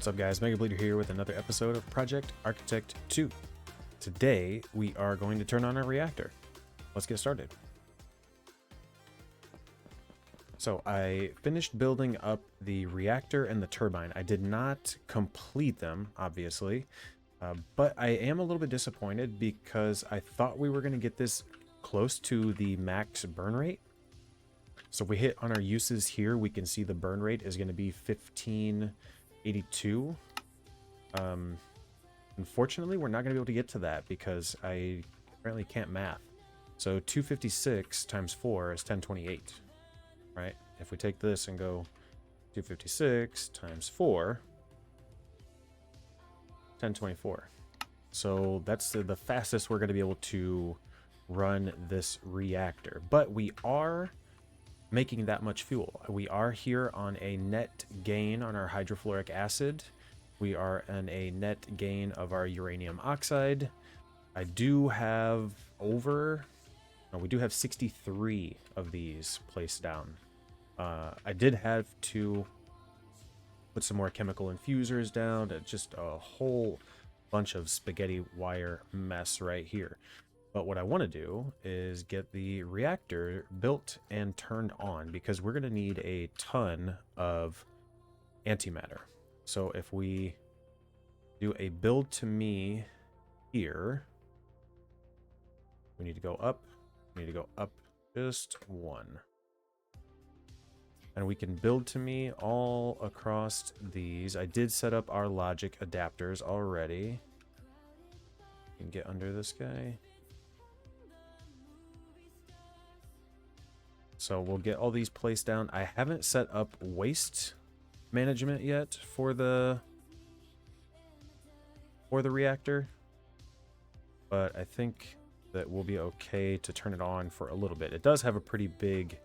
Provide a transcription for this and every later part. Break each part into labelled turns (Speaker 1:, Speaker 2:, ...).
Speaker 1: What's up, guys? Mega Bleeder here with another episode of Project Architect 2. Today we are going to turn on our reactor. Let's get started. So I finished building up the reactor and the turbine. I did not complete them, obviously, but I am a little bit disappointed because I thought we were going to get this close to the max burn rate. So if we hit on our uses here, we can see the burn rate is going to be 1582. Unfortunately, we're not going to be able to get to that because I apparently can't math. So 256 times 4 is 1028, right? If we take this and go 256 times 4, 1024. So that's the fastest we're going to be able to run this reactor. But we are making that much fuel. We are here on a net gain on our hydrofluoric acid. We are on a net gain of our uranium oxide. I do have we do have 63 of these placed down. I did have to put some more chemical infusers down. Just a whole bunch of spaghetti wire mess right here. But what I want to do is get the reactor built and turned on because we're going to need a ton of antimatter. So if we do a build to me here, we need to go up. We need to go up just one. And we can build to me all across these. I did set up our logic adapters already. You can get under this guy. So we'll get all these placed down. I haven't set up waste management yet for the reactor, but I think that we'll be okay to turn it on for a little bit. It does have a pretty big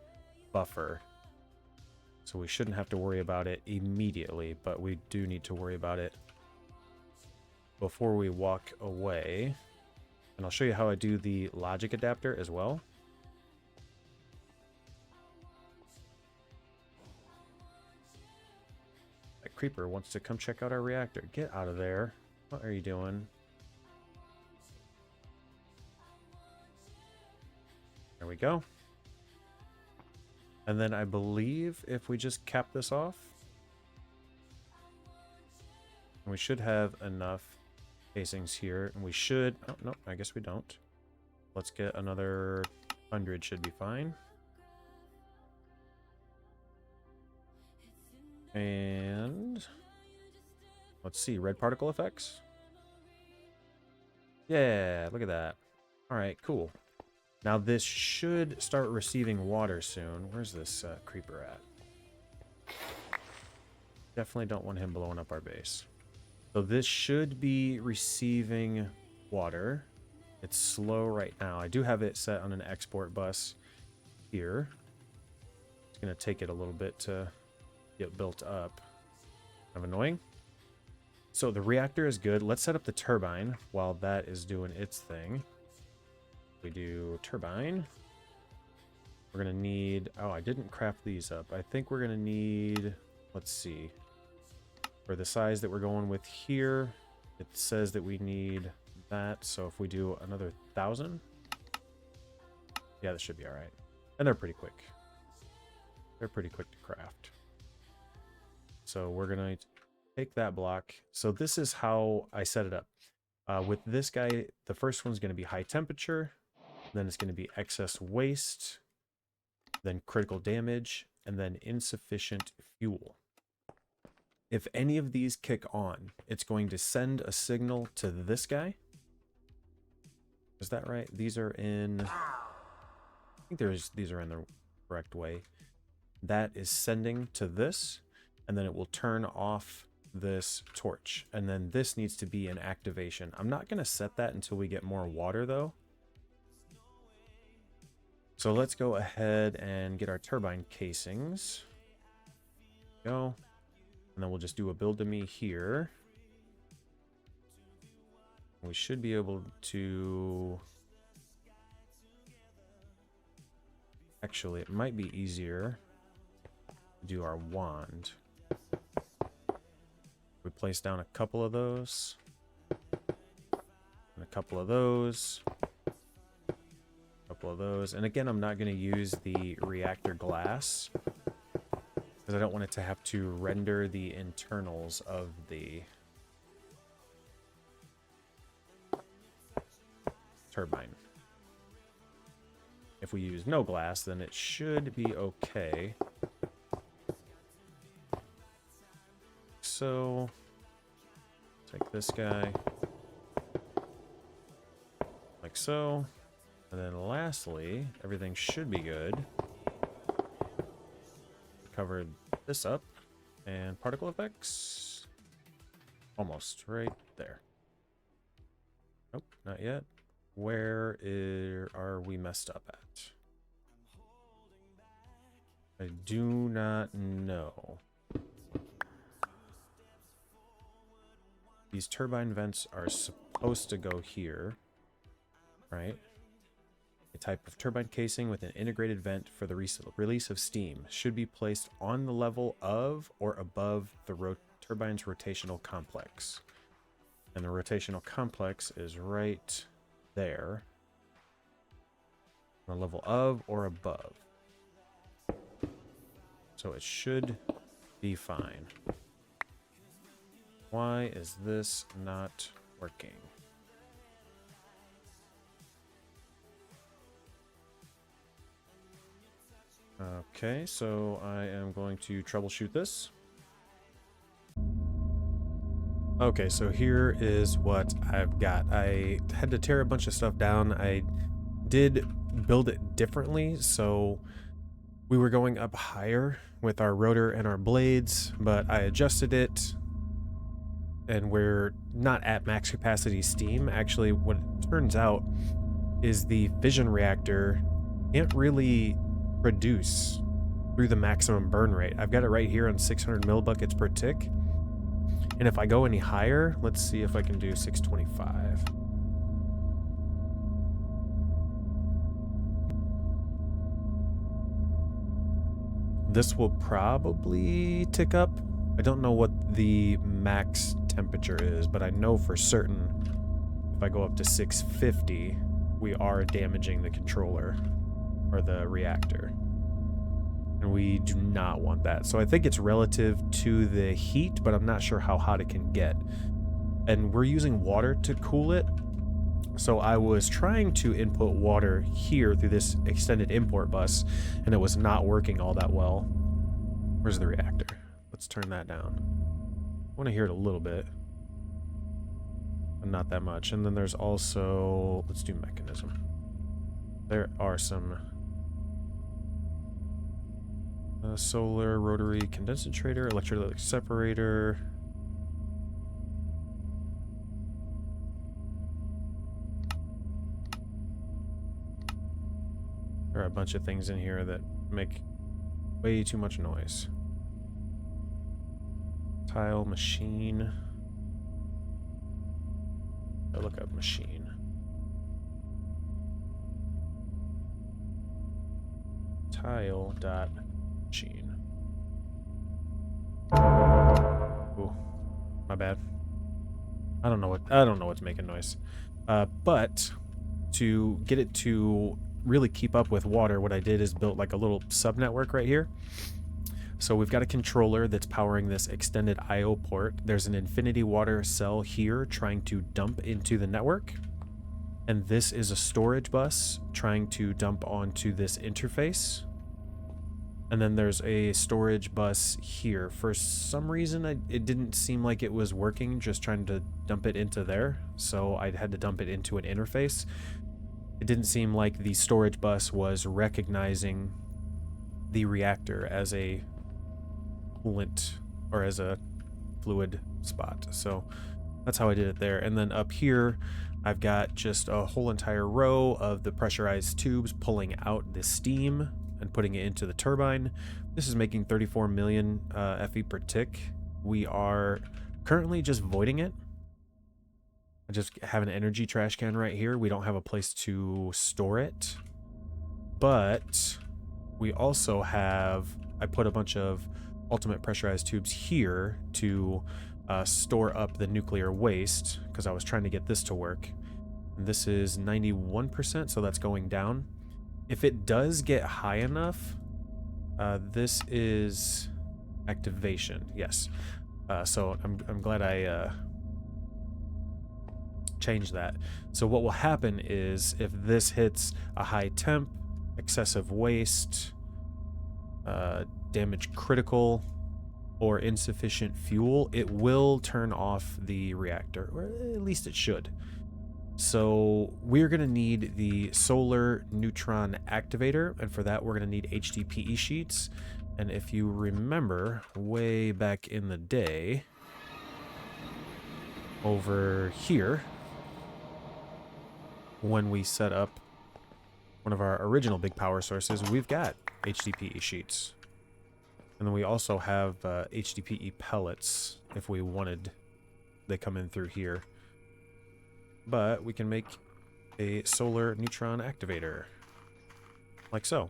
Speaker 1: buffer, so we shouldn't have to worry about it immediately, but we do need to worry about it before we walk away. And I'll show you how I do the logic adapter as well. That creeper wants to come check out our reactor. Get out of there. What are you doing? There we go. And then I believe if we just cap this off, we should have enough casings here, and we should, oh no, I guess we don't. Let's get another 100, should be fine. And let's see, red particle effects. Yeah, look at that. All right, cool. Now this should start receiving water soon. Where's this creeper at? Definitely don't want him blowing up our base. So this should be receiving water. It's slow right now. I do have it set on an export bus here. It's going to take it a little bit to get built up. Kind of annoying. So the reactor is good. Let's set up the turbine while that is doing its thing. We do turbine. We're going to need... Oh, I didn't craft these up. I think we're going to need... Let's see. For the size that we're going with here, it says that we need that. So if we do another 1,000... Yeah, this should be all right. And they're pretty quick. They're pretty quick to craft. So we're going to take that block. So this is how I set it up. With this guy, the first one's going to be high temperature. Then it's going to be excess waste. Then critical damage. And then insufficient fuel. If any of these kick on, it's going to send a signal to this guy. Is that right? These are in... I think these are in the correct way. That is sending to this. And then it will turn off this torch, and then this needs to be in activation. I'm not going to set that until we get more water though. So let's go ahead and get our turbine casings. Go. And then we'll just do a build to me here. We should be able to... Actually, it might be easier to do our wand. We place down a couple of those. And a couple of those. A couple of those. And again, I'm not going to use the reactor glass because I don't want it to have to render the internals of the turbine. If we use no glass, then it should be okay. So, take this guy, like so, and then lastly, everything should be good. Covered this up, and particle effects, almost right there. Nope, not yet. Where are we messed up at? I do not know. These turbine vents are supposed to go here, right? A type of turbine casing with an integrated vent for the release of steam should be placed on the level of or above the turbine's rotational complex. And the rotational complex is right there. On the level of or above. So it should be fine. Why is this not working? Okay, so I am going to troubleshoot this. Okay, so here is what I've got. I had to tear a bunch of stuff down. I did build it differently, so we were going up higher with our rotor and our blades, but I adjusted it, and we're not at max capacity steam. Actually, what it turns out is the fission reactor can't really produce through the maximum burn rate. I've got it right here on 600 millibuckets per tick. And if I go any higher, let's see if I can do 625. This will probably tick up. I don't know what the max temperature is, but I know for certain if I go up to 650, we are damaging the controller or the reactor. And we do not want that. So I think it's relative to the heat, but I'm not sure how hot it can get. And we're using water to cool it. So I was trying to input water here through this extended import bus, and it was not working all that well. Where's the reactor? Let's turn that down. I want to hear it a little bit, but not that much. And then there's also, let's do mechanism. There are some solar rotary condensator, electrolytic separator. There are a bunch of things in here that make way too much noise. Tile machine. I'll look up machine. Tile dot machine. Ooh, my bad. I don't know what's making noise. But to get it to really keep up with water, what I did is built like a little subnetwork right here. So we've got a controller that's powering this extended I/O port. There's an infinity water cell here trying to dump into the network. And this is a storage bus trying to dump onto this interface. And then there's a storage bus here. For some reason, it didn't seem like it was working, just trying to dump it into there. So I had to dump it into an interface. It didn't seem like the storage bus was recognizing the reactor as a coolant or as a fluid spot. So that's how I did it there. And then up here, I've got just a whole entire row of the pressurized tubes pulling out the steam and putting it into the turbine. This is making 34 million FE per tick. We are currently just voiding it. I just have an energy trash can right here. We don't have a place to store it. But we also have, I put a bunch of ultimate pressurized tubes here to store up the nuclear waste, because I was trying to get this to work. This is 91%, so that's going down. If it does get high enough, this is activation. Yes. So I'm glad I changed that. So what will happen is if this hits a high temp, excessive waste, damage critical, or insufficient fuel, it will turn off the reactor, or at least it should. So we're going to need the solar neutron activator, and for that we're going to need HDPE sheets. And if you remember, way back in the day, over here, when we set up one of our original big power sources, we've got HDPE sheets. And then we also have HDPE pellets if we wanted. They come in through here. But we can make a solar neutron activator. Like so.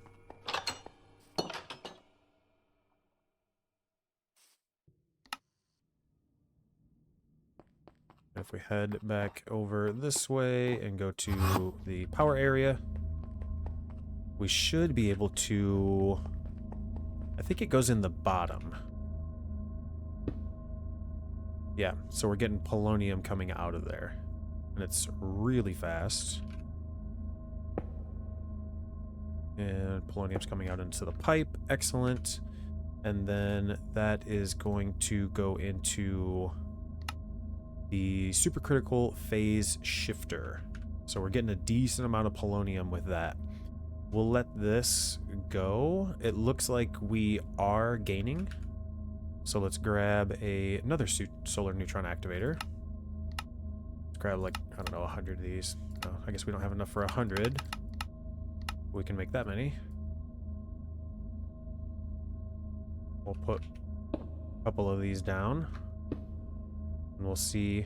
Speaker 1: If we head back over this way and go to the power area, we should be able to... I think it goes in the bottom. Yeah, so we're getting polonium coming out of there. And it's really fast. And polonium's coming out into the pipe. Excellent. And then that is going to go into the supercritical phase shifter. So we're getting a decent amount of polonium with that. We'll let this go. It looks like we are gaining. So let's grab another solar neutron activator. Let's grab, like, I don't know, 100 of these. Oh, I guess we don't have enough for 100. We can make that many. We'll put a couple of these down. And we'll see.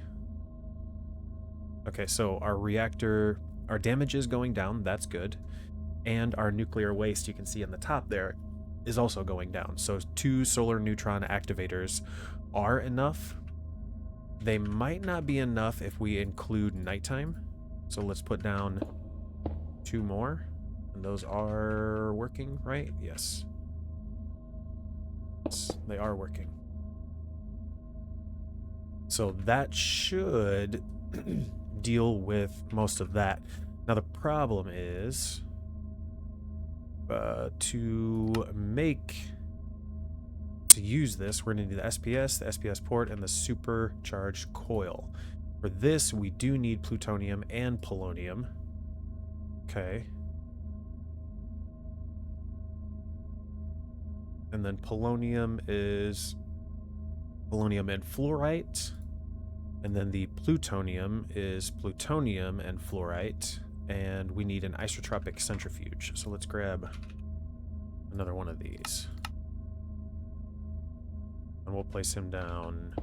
Speaker 1: Okay, so our reactor, our damage is going down. That's good. And our nuclear waste, you can see on the top there, is also going down. So 2 solar neutron activators are enough. They might not be enough if we include nighttime. So let's put down 2 more. And those are working, right? Yes. They are working. So that should deal with most of that. Now the problem is to use this, we're going to need the SPS port, and the supercharged coil. For this, we do need plutonium and polonium. Okay. And then polonium is polonium and fluorite. And then the plutonium is plutonium and fluorite. And we need an isotropic centrifuge. So let's grab another one of these. And we'll place him down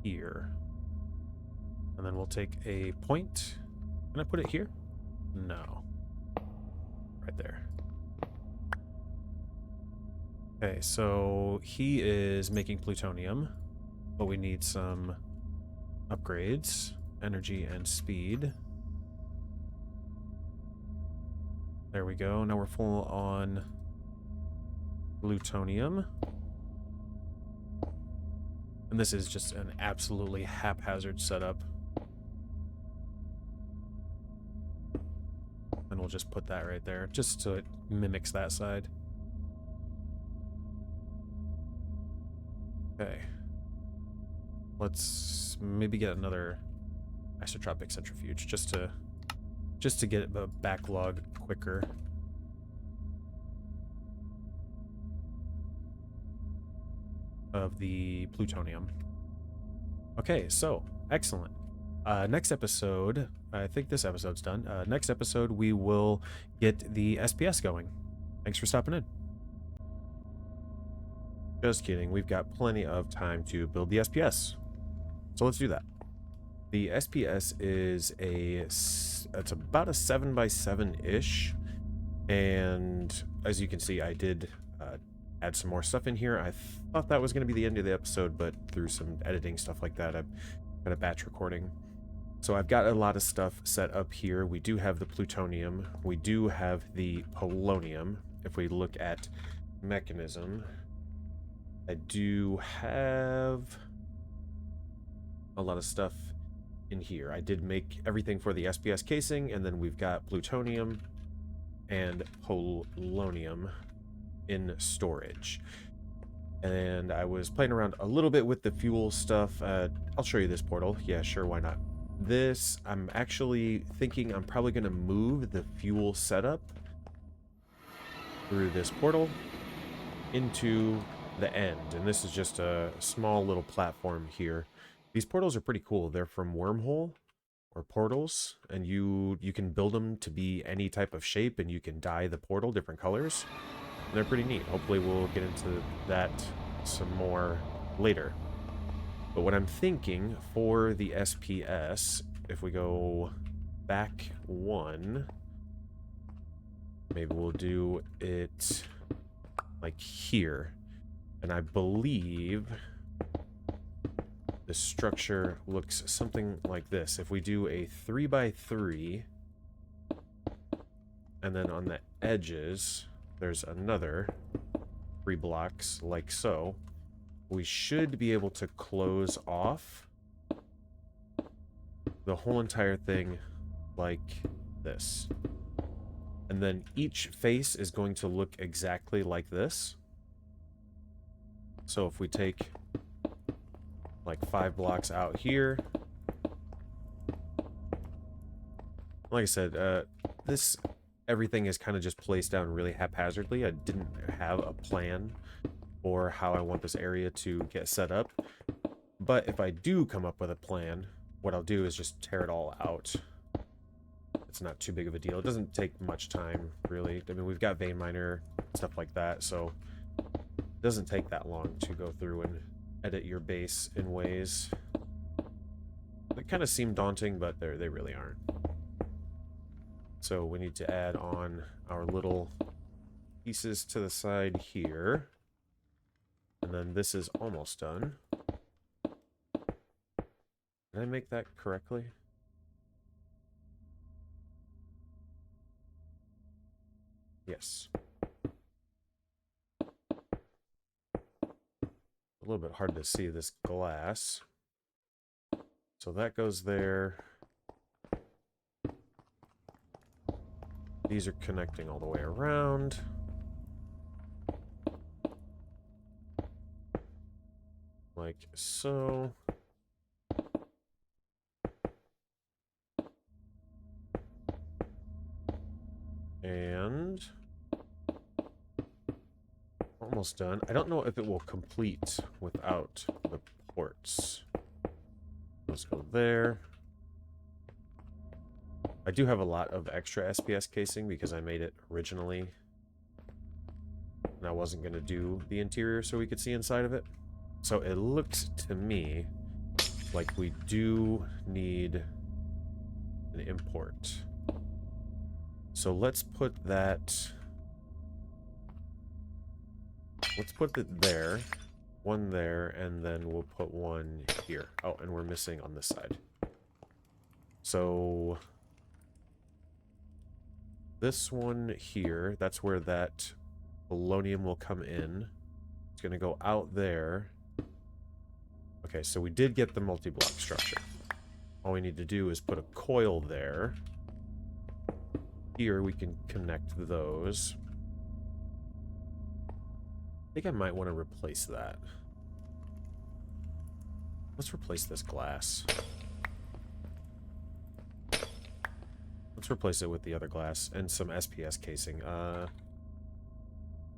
Speaker 1: here. And then we'll take a point. Can I put it here? No. Right there. Okay, so he is making plutonium, but we need some upgrades, energy and speed. There we go. Now we're full on plutonium. And this is just an absolutely haphazard setup. And we'll just put that right there, just so it mimics that side. Okay. Let's maybe get another isotropic centrifuge just to get the backlog quicker. Of the plutonium. Okay, so excellent. Next episode, I think this episode's done. Next episode, we will get the SPS going. Thanks for stopping in. Just kidding. We've got plenty of time to build the SPS. So let's do that. The SPS is it's about a 7x7-ish. And as you can see, I did add some more stuff in here. I thought that was going to be the end of the episode, but through some editing stuff like that, I've got a batch recording. So I've got a lot of stuff set up here. We do have the plutonium. We do have the polonium. If we look at mechanism, I do have a lot of stuff in here. I did make everything for the SPS casing, and then we've got plutonium and polonium in storage. And I was playing around a little bit with the fuel stuff. I'll show you this portal. Yeah, sure, why not? This, I'm actually thinking I'm probably going to move the fuel setup through this portal into the end. And this is just a small little platform here. These portals are pretty cool. They're from Wormhole or portals, and you can build them to be any type of shape, and you can dye the portal different colors. And they're pretty neat. Hopefully we'll get into that some more later. But what I'm thinking for the SPS, if we go back one, maybe we'll do it like here. And I believe the structure looks something like this. If we do a 3x3, and then on the edges, there's another 3 blocks like so, we should be able to close off the whole entire thing like this. And then each face is going to look exactly like this. So if we take like 5 blocks out here, like I said, everything is kind of just placed down really haphazardly. I didn't have a plan for how I want this area to get set up. But if I do come up with a plan, what I'll do is just tear it all out. It's not too big of a deal. It doesn't take much time, really. I mean, we've got vein miner, stuff like that, so it doesn't take that long to go through and edit your base in ways that kind of seem daunting, but they really aren't. So we need to add on our little pieces to the side here. And then this is almost done. Did I make that correctly? Yes. A little bit hard to see this glass. So that goes there. These are connecting all the way around. Like so. And almost done. I don't know if it will complete without the ports. Let's go there. I do have a lot of extra SPS casing because I made it originally. And I wasn't going to do the interior so we could see inside of it. So it looks to me like we do need an import. So let's put that... Let's put it there. One there, and then we'll put one here. Oh, and we're missing on this side. So... this one here, that's where that polonium will come in. It's going to go out there. Okay, so we did get the multi-block structure. All we need to do is put a coil there. Here we can connect those. I think I might want to replace that. Let's replace this glass. Let's replace it with the other glass and some SPS casing.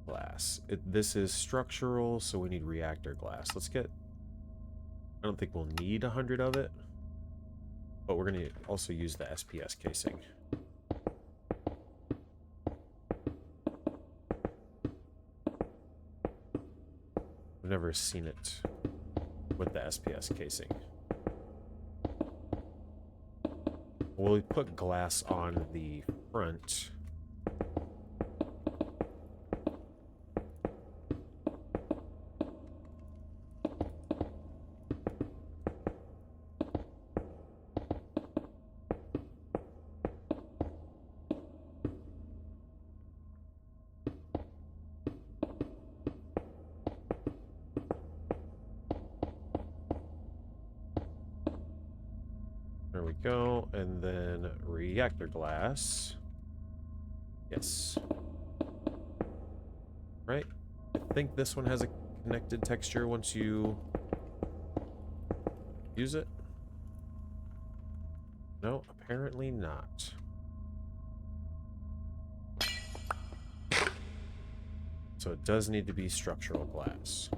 Speaker 1: Glass. This is structural, so we need reactor glass. Let's get... I don't think we'll need 100 of it, but we're going to also use the SPS casing. I've never seen it with the SPS casing. We'll put glass on the front. go. And then reactor glass. Yes. Right? I think this one has a connected texture once you use it. No, apparently not. So it does need to be structural glass.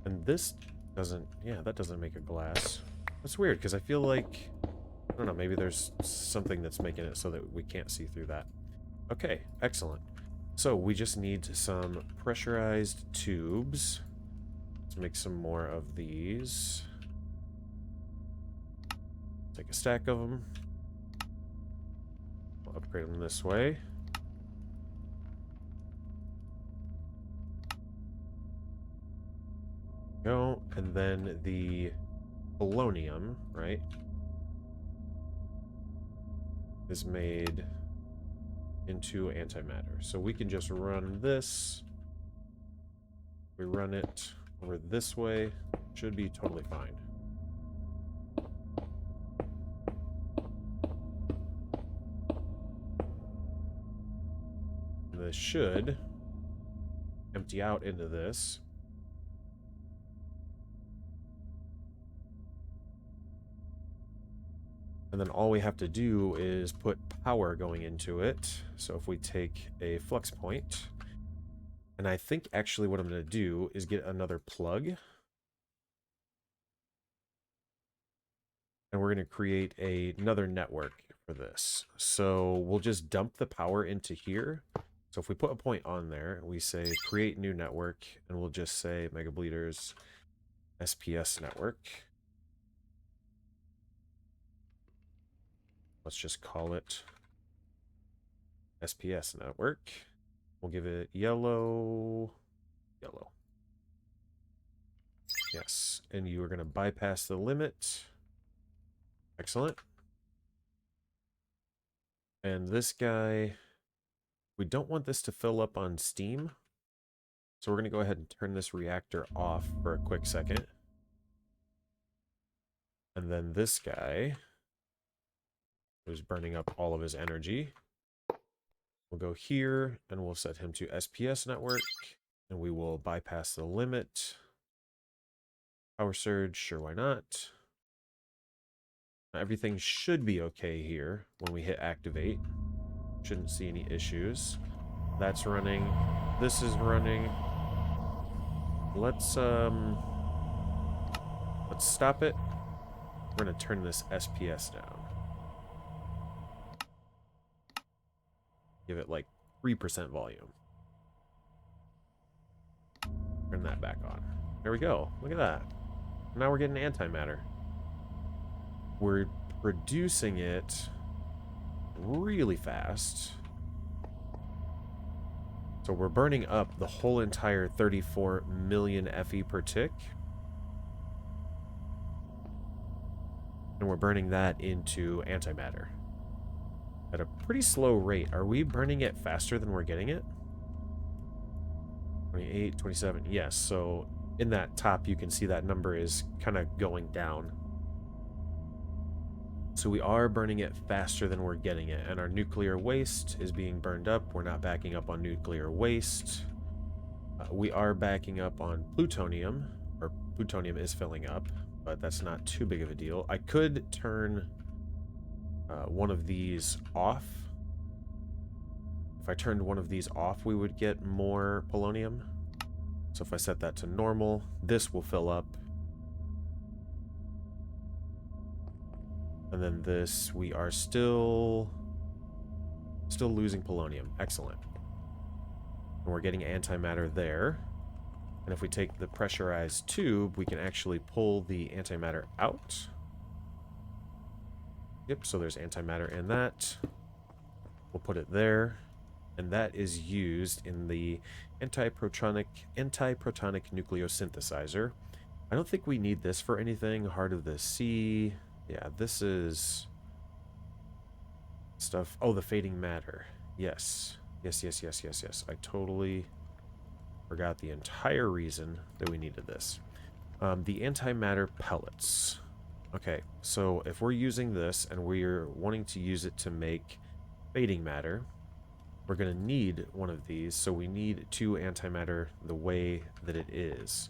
Speaker 1: And this doesn't, yeah, that doesn't make a glass. That's weird, because I feel like, I don't know, maybe there's something that's making it so that we can't see through that. Okay, excellent. So we just need some pressurized tubes. Let's make some more of these. Take a stack of them. We'll upgrade them this way. Go, and then the polonium, right, is made into antimatter. So we can just run this. We run it over this way. Should be totally fine. This should empty out into this. And then all we have to do is put power going into it. So if we take a flux point, and I think actually what I'm going to do is get another plug. And we're going to create another network for this. So we'll just dump the power into here. So if we put a point on there, we say create new network, and we'll just say megableeders SPS network. Let's just call it SPS network. We'll give it yellow. Yes, and you are going to bypass the limit. Excellent. And this guy, we don't want this to fill up on steam. So we're going to go ahead and turn this reactor off for a quick second. And then this guy, who's burning up all of his energy, we'll go here and we'll set him to SPS network. And we will bypass the limit. Power surge, sure, why not? Everything should be okay here when we hit activate. Shouldn't see any issues. That's running. This is running. Let's stop it. We're gonna turn this SPS down. Give it like 3% volume. Turn that back on. There we go. Look at that. Now we're getting antimatter. We're producing it really fast. So we're burning up the whole entire 34 million Fe per tick. And we're burning that into antimatter at a pretty slow rate. Are we burning it faster than we're getting it? 28, 27. Yes, so in that top you can see that number is kind of going down. So we are burning it faster than we're getting it, and our nuclear waste is being burned up. We're not backing up on nuclear waste. We are backing up on plutonium, or plutonium is filling up, but that's not too big of a deal. I could turn one of these off. If I turned one of these off, we would get more polonium. So if I set that to normal, this will fill up. And then this, we are still losing polonium. Excellent. And we're getting antimatter there. And if we take the pressurized tube, we can actually pull the antimatter out. Yep, so there's antimatter in that. We'll put it there. And that is used in the antiprotonic nucleosynthesizer. I don't think we need this for anything. Heart of the Sea. Yeah, this is stuff. Oh, the fading matter. Yes. Yes. I totally forgot the entire reason that we needed this. The antimatter pellets. Okay, so if we're using this and we're wanting to use it to make fading matter, we're going to need one of these. So we need 2 antimatter the way that it is.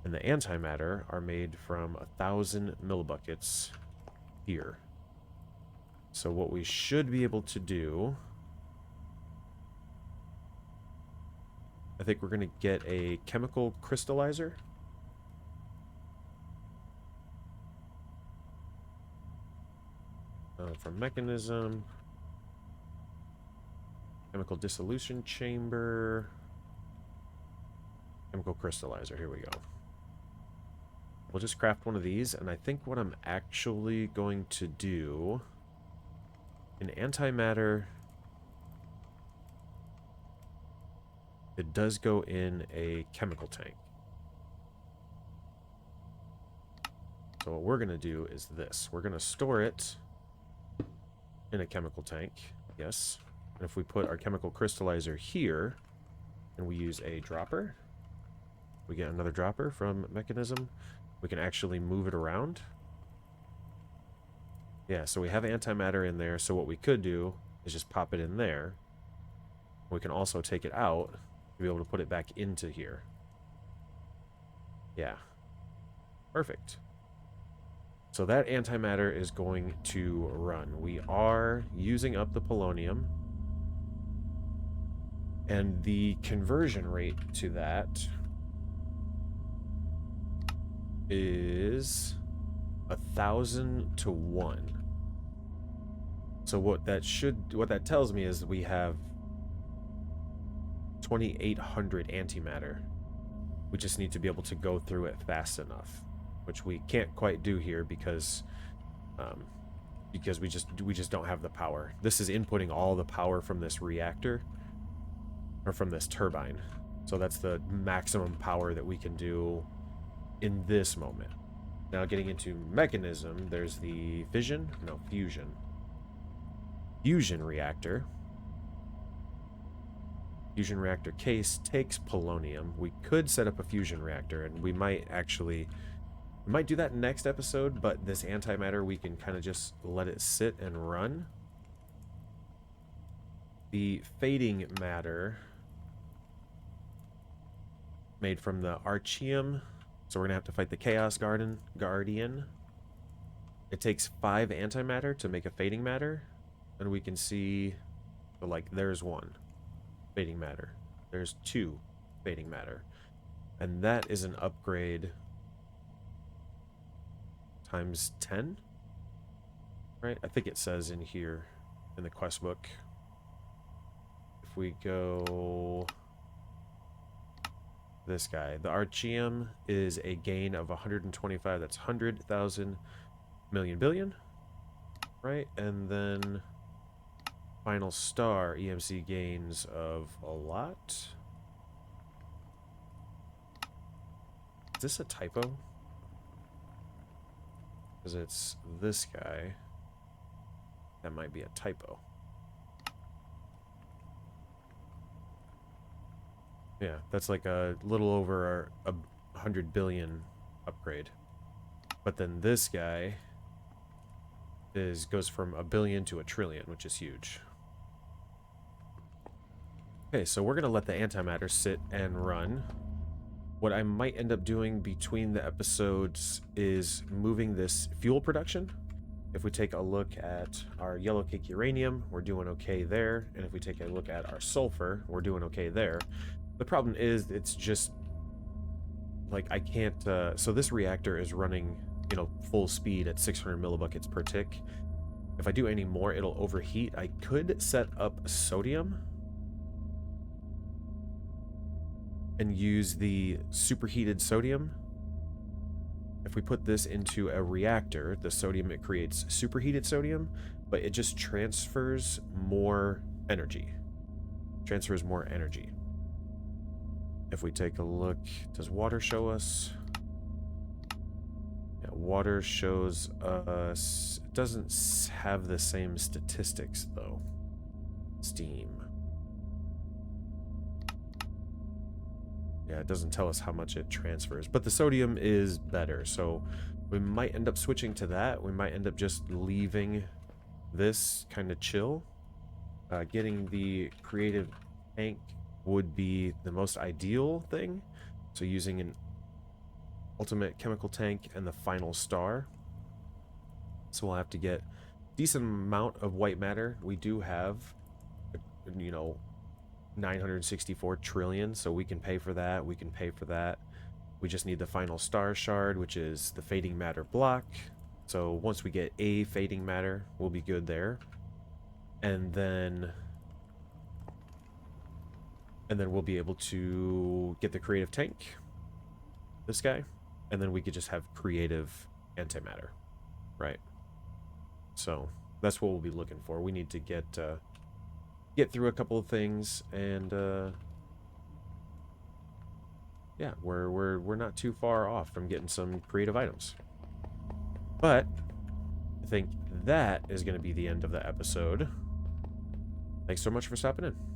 Speaker 1: And the antimatter are made from 1,000 millibuckets here. So what we should be able to do, I think we're going to get a chemical crystallizer. From mechanism, chemical dissolution chamber, chemical crystallizer. Here we go. We'll just craft one of these, and I think what I'm actually going to do in antimatter, it does go in a chemical tank. So what we're going to do is this. We're going to store it in a chemical tank. Yes. And if we put our chemical crystallizer here, and we use a dropper, we get another dropper from mechanism. We can actually move it around. Yeah, so we have antimatter in there, so what we could do is just pop it in there. We can also take it out to be able to put it back into here. Yeah. Perfect. So that antimatter is going to run. We are using up the polonium. And the conversion rate to that is 1,000 to 1. So what that tells me is we have 2,800 antimatter. We just need to be able to go through it fast enough, which we can't quite do here because we just don't have the power. This is inputting all the power from this reactor or from this turbine. So that's the maximum power that we can do in this moment. Now getting into mechanism, there's the fusion reactor. Fusion reactor case takes polonium. We could set up a fusion reactor, and we might do that next episode, but this antimatter, we can kind of just let it sit and run. The fading matter made from the archium, so we're gonna have to fight the Chaos Guardian. It takes 5 antimatter to make a fading matter, and we can see, like, there's 1 fading matter, there's 2 fading matter, and that is an upgrade times 10, right? I think it says in here in the quest book. If we go this guy, the archium is a gain of 125. That's 100,000 million billion, right? And then final star EMC gains of a lot. Is this a typo? Because it's this guy. That might be a typo. Yeah, that's like a little over a 100 billion upgrade. But then this guy goes from 1 billion to 1 trillion, which is huge. Okay, so we're gonna let the antimatter sit and run. What I might end up doing between the episodes is moving this fuel production. If we take a look at our yellow cake uranium, we're doing okay there. And if we take a look at our sulfur, we're doing okay there. The problem is it's just like I can't so this reactor is running, you know, full speed at 600 millibuckets per tick. If I do any more, it'll overheat. I could set up sodium and use the superheated sodium. If we put this into a reactor, the sodium, it creates superheated sodium, but it just transfers more energy. If we take a look, does water show us? Yeah, water shows us, it doesn't have the same statistics though. Steam. Yeah, it doesn't tell us how much it transfers, but the sodium is better, so we might end up switching to that. We might end up just leaving this kind of chill. Getting the creative tank would be the most ideal thing. So using an ultimate chemical tank and the final star. So we'll have to get a decent amount of white matter. We do have, you know, 964 trillion, so we can pay for that. We can pay for that. We just need the final star shard, which is the fading matter block. So once we get a fading matter, we'll be good there. And then we'll be able to get the creative tank, this guy, and then we could just have creative antimatter, right? So that's what we'll be looking for. We need to get through a couple of things, and yeah, we're not too far off from getting some creative items. But I think that is going to be the end of the episode. Thanks so much for stopping in.